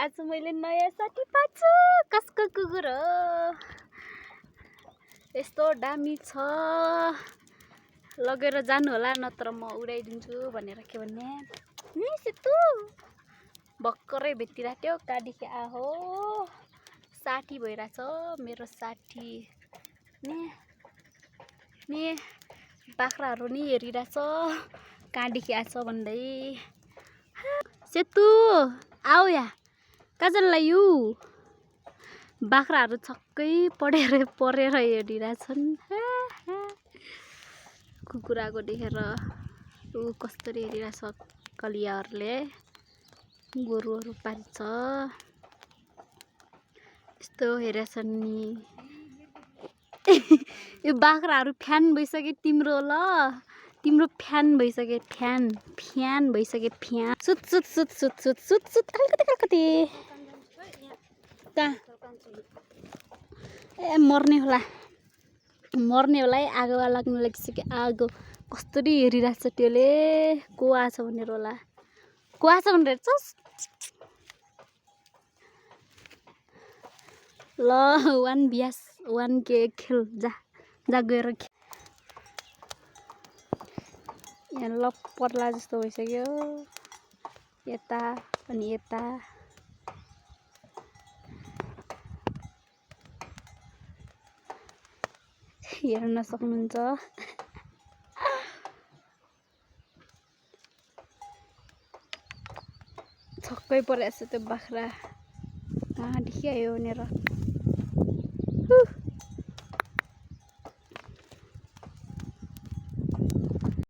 आज मैले नयाँ साथी पाछु कसको कुकुर हो यस्तो दामी छ लगेर जानु होला नत्र म उडाइदिन्छु भनेर के भन्ने नि सेतु भक्करै भेटिराख्यो कादेखि आहो साठी भइराछ मेरो साठी नि बाख्राहरू नि हेरिराछ कहाँदेखि आछ भन्दै सेतु आऊ या काजललाई यु बाख्राहरू छक्कै परेर हेरिरहेछन् कुकुराको देखेर ऊ कसरी हेरिरहेछ कलियाहरूले गोरुहरू पाल्छ यस्तो हेरेछन् नि यो बाख्राहरू फ्यान भइसक्यो तिम्रो ल तिम्रो फ्यान भइसक्यो फ्यान भइसक्यो फ्यान सुत सुत सुत सुत सुत सुत सुत कति कहाँ ए मर्ने होला है आगो लाग्नु लागिसक्यो आगो कसरी हेरिरहेछ त्यसले को आछ भनेर होला को आछ भनेर ल 1 के खेल जा गएर यहाँ लप्पर्ला जस्तो भइसक्यो यता अनि यता हेर्न सक्नुहुन्छ छक्कै परेछ त्यो बाख्रा कहाँदेखि आयो भनेर